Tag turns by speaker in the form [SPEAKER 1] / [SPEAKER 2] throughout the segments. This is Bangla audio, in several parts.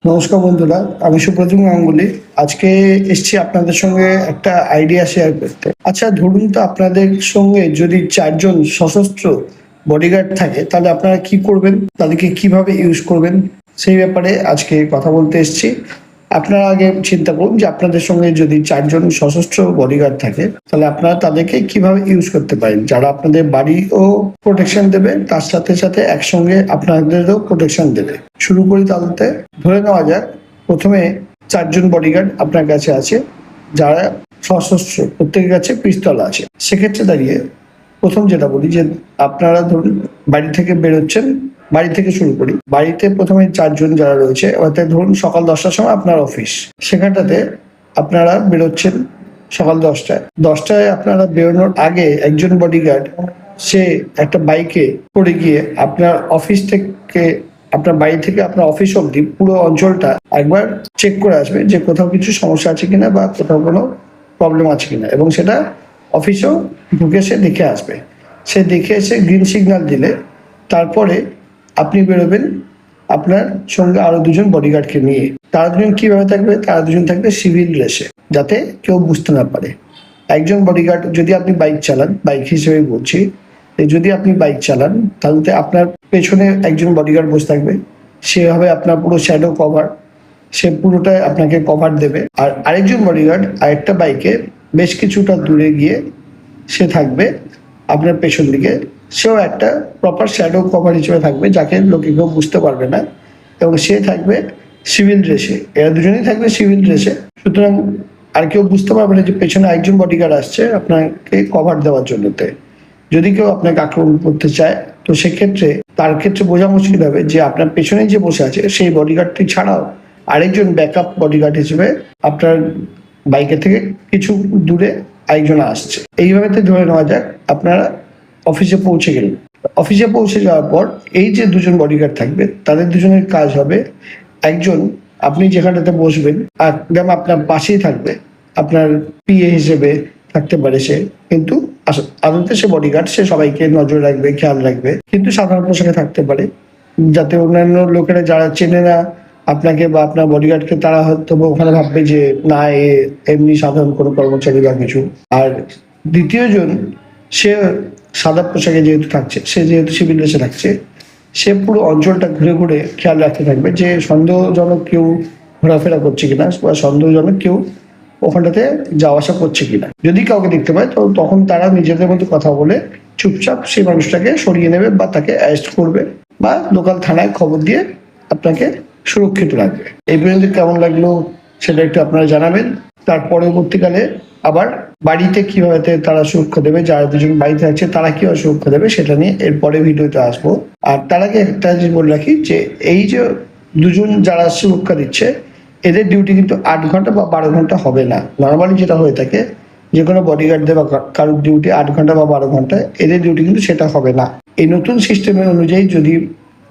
[SPEAKER 1] নমস্কার বন্ধুরা, আমি সুপ্রতিম গাঙ্গুলি। আজকে এসেছি আপনাদের সঙ্গে একটা আইডিয়া শেয়ার করতে। আচ্ছা, ধরুন তো আপনাদের সঙ্গে যদি 4 জন সশস্ত্র বডিগার্ড থাকে, তাহলে আপনারা কি করবেন, তাদেরকে কিভাবে ইউজ করবেন, সেই ব্যাপারে আজকে কথা বলতে এসেছি। আপনারা আগে চিন্তা করুন যে আপনাদের সঙ্গে যদি 4 জন সশস্ত্র বডিগার্ড থাকে, তাহলে আপনারা তাদেরকে কিভাবে ইউজ করতে পারেন, যারা আপনাদের বাড়িও প্রোটেকশন দেবে, তার সাথে সাথে একসঙ্গে আপনাদেরও প্রোটেকশন দেবে। শুরু করি তাহলে। ধরে নেওয়া যাক, প্রথমে 4 জন বডিগার্ড আপনার কাছে আছে, যারা সশস্ত্র, প্রত্যেকের কাছে পিস্তল আছে। সেক্ষেত্রে দাঁড়িয়ে প্রথম যেটা বলি যে আপনারা ধরুন বাড়ি থেকে বেরোচ্ছেন। বাড়ি থেকে শুরু করি। বাড়িতে প্রথমে 4 জন যারা রয়েছে, অর্থাৎ ধরুন সকাল 10টার সময় আপনার অফিস, সেখানটাতে আপনারা বেরোচ্ছেন সকাল 10টায় আপনারা বেরোনোর আগে একজন বডিগার্ড সে একটা বাইকে করে গিয়ে আপনার অফিস থেকে, আপনার বাড়ি থেকে আপনার অফিস অবধি পুরো অঞ্চলটা একবার চেক করে আসবে যে কোথাও কিছু সমস্যা আছে কিনা বা কোথাও কোনো প্রবলেম আছে কিনা, এবং সেটা অফিসেও ঢুকে সে দেখে আসবে। সে দেখে এসে গ্রিন সিগন্যাল দিলে তারপরে আপনি বেরোবেন আপনার সঙ্গে আরো 2 জন বডিগার্ডকে নিয়ে। তারা 2জন কিভাবে থাকবে? তারা 2জন থাকবে সিভিল ড্রেসে, যাতে কেউ বুঝতে না পারে। একজন বডিগার্ড, যদি আপনি বাইক চালান, বাইক হিসেবে বলছি, যদি আপনি বাইক চালান তাহলে আপনার পেছনে একজন বডিগার্ড বসে থাকবে। সে হবে আপনার পুরো শ্যাডো কভার, সে পুরোটাই আপনাকে কভার দেবে। আর আরেকজন বডিগার্ড আরেকটা বাইকে বেশ কিছুটা দূরে গিয়ে সে থাকবে আপনার পেছন দিকে। সেও একটা প্রপার শ্যাডো কভার হিসেবে থাকবে, যাকে লোকে কেউ বুঝতে পারবে না, এবং সে থাকবে সিভিল ড্রেসে। এরা 2জনই থাকবে সিভিল ড্রেসে, সুতরাং আর কেউ বুঝতে পারবে না যে পেছনে একজন বডিগার্ড আসছে আপনাকে কভার দেওয়ার জন্যতে। যদি কেউ আপনাকে আক্রমণ করতে চায়, তো সেক্ষেত্রে তার ক্ষেত্রে বোঝা মুশকিল হবে যে আপনার পেছনে যে বসে আছে সেই বডিগার্ডটি ছাড়াও আরেকজন ব্যাকআপ বডিগার্ড হিসেবে আপনার বাইকের থেকে কিছু দূরে আরেকজন আসছে। এইভাবে ধরে নেওয়া যাক আপনারা অফিসে পৌঁছে গেলেন। অফিসে পৌঁছে যাওয়ার পর এই যে 2জন বডিগার্ড থাকবে, তাদের 2জনের কাজ হবে, একজন আপনি যেখানটাতে বসবেন একদম আপনার পাশেই থাকবে, আপনার পিএ হিসেবে থাকতে পারে সে, কিন্তু আদতে সে বডিগার্ড, সে সবাইকে নজর রাখবে, খেয়াল রাখবে, কিন্তু সাধারণ পোশাকে থাকতে পারে, যাতে অন্যান্য লোকেরা যারা চেনে না আপনাকে বা আপনার বডিগার্ডকে, তারা হয়তো ওখানে ভাববে যে না, এমনি সাধারণ কোনো কর্মচারী বা কিছু। আর দ্বিতীয় জন, সে সাদা পোশাকে যেহেতু থাকছে, সে যেহেতু সিভিল ড্রেসে থাকছে, সে পুরো অঞ্চলটা ঘুরে ঘুরে খেয়াল রাখতে থাকবে যে সন্দেহজনক কেউ ঘোরাফেরা করছে কিনা বা সন্দেহজনক কেউ ওখানটাতে যাওয়া আসা করছে কিনা। যদি কাউকে দেখতে পায় তো তখন তারা নিজেদের মধ্যে কথা বলে চুপচাপ সেই মানুষটাকে সরিয়ে নেবে বা তাকে অ্যারেস্ট করবে বা লোকাল থানায় খবর দিয়ে আপনাকে সুরক্ষিত রাখবে। এই পর্যন্ত কেমন লাগলো সেটা একটু আপনারা জানাবেন। তার পরবর্তীকালে আবার বাড়িতে কিভাবে তারা সুরক্ষা দেবে, যারা 2জন বাড়িতে আছে তারা কিভাবে সুরক্ষা দেবে, সেটা নিয়ে এরপরে ভিডিওতে আসবো। আর তার আগে একটা জিনিস বলে রাখি যে এই যে 2জন যারা সুরক্ষা দিচ্ছে, এদের ডিউটি কিন্তু 8 ঘন্টা বা 12 ঘন্টা হবে না। নর্মালি যেটা হয়ে থাকে, যে কোনো বডিগার্ডদের বা কারোর ডিউটি 8 ঘন্টা বা 12 ঘন্টা, এদের ডিউটি কিন্তু সেটা হবে না। এই নতুন সিস্টেমের অনুযায়ী যদি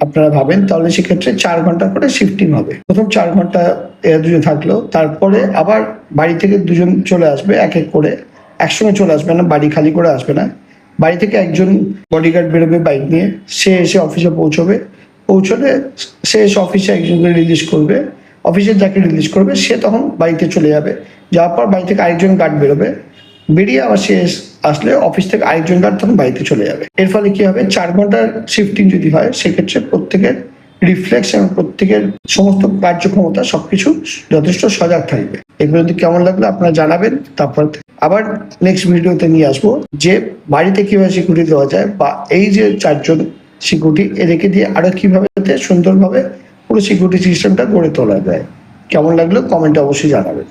[SPEAKER 1] আপনারা ভাবেন, তাহলে সেক্ষেত্রে 4 ঘন্টা করে শিফটিং হবে। প্রথম 4 ঘন্টা এরা 2জন থাকলো, তারপরে আবার বাড়ি থেকে 2জন চলে আসবে, এক এক করে, একসঙ্গে চলে আসবে না, বাড়ি খালি করে আসবে না। বাড়ি থেকে একজন বডিগার্ড বেরোবে বাইক নিয়ে, সে এসে অফিসে পৌঁছলে সে এসে অফিসে একজনকে রিলিজ করবে, অফিসে যাকে রিলিজ করবে সে তখন বাড়িতে চলে যাবে। যাওয়ার পর বাড়ি থেকে আরেকজন গার্ড বেরোবে, বেরিয়ে আবার সে আসলে অফিস থেকে আরেকজন গার্ড তখন বাড়িতে চলে যাবে। এর ফলে কি হবে, 4 ঘন্টার শিফটিং যদি হয়, সেক্ষেত্রে প্রত্যেকের রিফ্লেক্স এবং প্রত্যেকের সমস্ত কার্যক্ষমতা সবকিছু যথেষ্ট সজাগ থাকবে। এগুলো যদি কেমন লাগলো আপনারা জানাবেন। তারপর আবার নেক্সট ভিডিওতে নিয়ে আসবো যে বাড়িতে কিভাবে সিকিউরিটি দেওয়া যায়, বা এই যে 4 জন সিকিউরিটি, এদেরকে দিয়ে আরো কিভাবে সুন্দরভাবে পুরো সিকিউরিটি সিস্টেমটা গড়ে তোলা যায়। কেমন লাগলো কমেন্টে অবশ্যই জানাবেন।